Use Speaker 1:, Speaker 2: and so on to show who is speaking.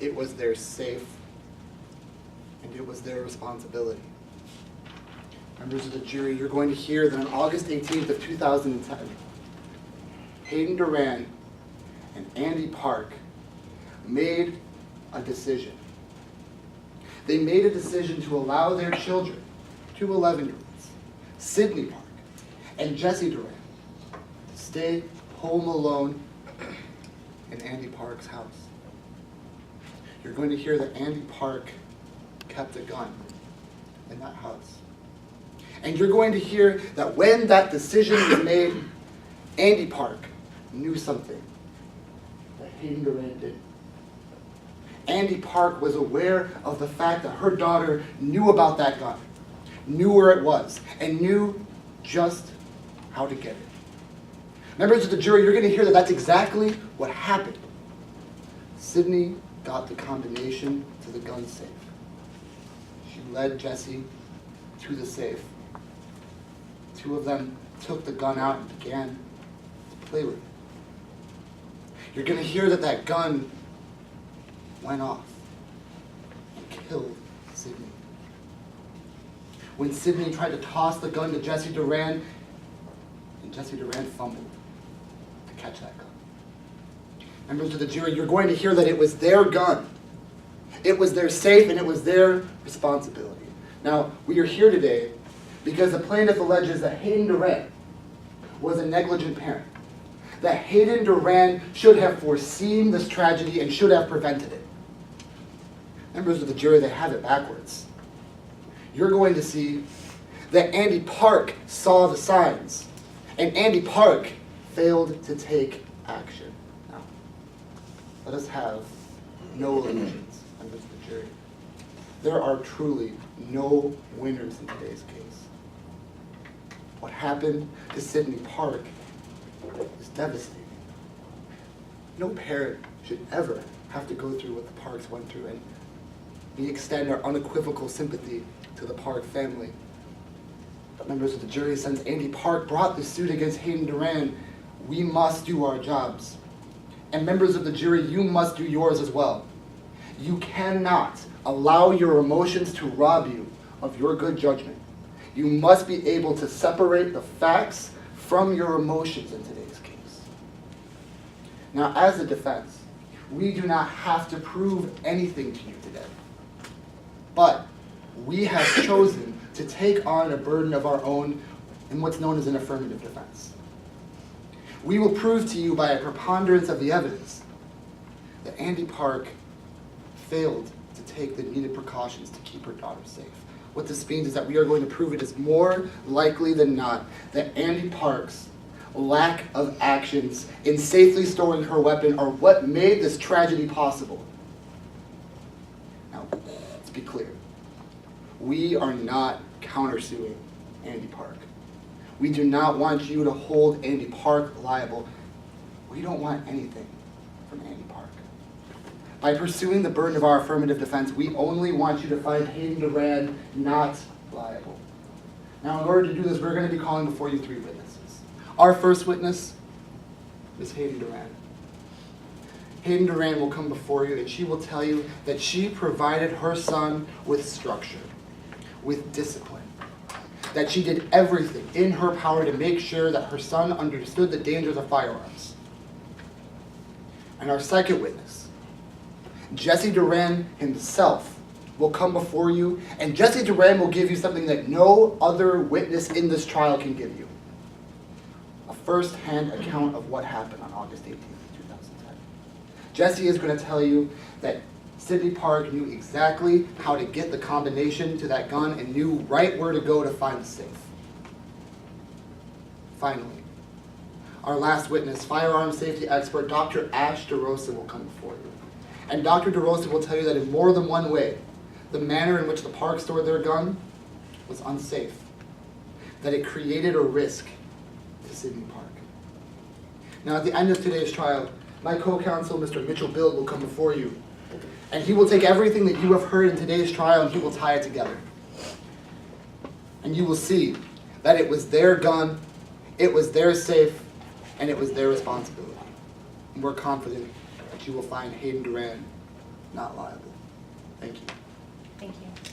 Speaker 1: it was their safe, and it was their responsibility. Members of the jury, you're going to hear that on August 18th of 2010, Hayden Duran and Andy Park made a decision. They made a decision to allow their children, two 11-year-olds, Sydney Park and Jesse Duran, to stay home alone in Andy Park's house. You're going to hear that Andy Park kept a gun in that house. And you're going to hear that when that decision was made, Andy Park knew something that Hayden Duran didn't. Andy Park was aware of the fact that her daughter knew about that gun, knew where it was, and knew just how to get it. Members of the jury, you're going to hear that that's exactly what happened. Sydney got the combination to the gun safe. She led Jesse to the safe. Two of them took the gun out and began to play with it. You're going to hear that that gun went off and killed Sydney. When Sydney tried to toss the gun to Jesse Duran, and Jesse Duran fumbled to catch that gun. Members of the jury, you're going to hear that it was their gun. It was their safe, and it was their responsibility. Now, we are here today because the plaintiff alleges that Hayden Duran was a negligent parent, that Hayden Duran should have foreseen this tragedy and should have prevented it. Members of the jury, they have it backwards. You're going to see that Andy Park saw the signs, and Andy Park failed to take action. Now, let us have no illusions, members of the jury. There are truly no winners in today's case. What happened to Sydney Park is devastating. No parent should ever have to go through what the Parks went through, and we extend our unequivocal sympathy to the Park family. But members of the jury, since Andy Park brought the suit against Hayden Duran, we must do our jobs. And members of the jury, you must do yours as well. You cannot allow your emotions to rob you of your good judgment. You must be able to separate the facts from your emotions in today's case. Now, as a defense, we do not have to prove anything to you today. But we have chosen to take on a burden of our own in what's known as an affirmative defense. We will prove to you by a preponderance of the evidence that Andy Park failed to take the needed precautions to keep her daughter safe. What this means is that we are going to prove it is more likely than not that Andy Park's lack of actions in safely storing her weapon are what made this tragedy possible. Now, let's be clear. We are not countersuing Andy Park. We do not want you to hold Andy Park liable. We don't want anything from Andy Park. By pursuing the burden of our affirmative defense, we only want you to find Hayden Duran not liable. Now, in order to do this, we're going to be calling before you three witnesses. Our first witness is Hayden Duran. Hayden Duran will come before you, and she will tell you that she provided her son with structure, with discipline, that she did everything in her power to make sure that her son understood the dangers of firearms. And our second witness, Jesse Duran himself, will come before you, and Jesse Duran will give you something that no other witness in this trial can give you. A first-hand account of what happened on August 18th, 2010. Jesse is going to tell you that Sydney Park knew exactly how to get the combination to that gun and knew right where to go to find the safe. Finally, our last witness, firearm safety expert Dr. Ash DeRosa, will come before you. And Dr. DeRosa will tell you that in more than one way, the manner in which the Park stored their gun was unsafe, that it created a risk to Sydney Park. Now, at the end of today's trial, my co-counsel, Mr. Mitchell Bild, will come before you, and he will take everything that you have heard in today's trial and he will tie it together. And you will see that it was their gun, it was their safe, and it was their responsibility. And we're confident that you will find Hayden Duran not liable. Thank you.
Speaker 2: Thank you.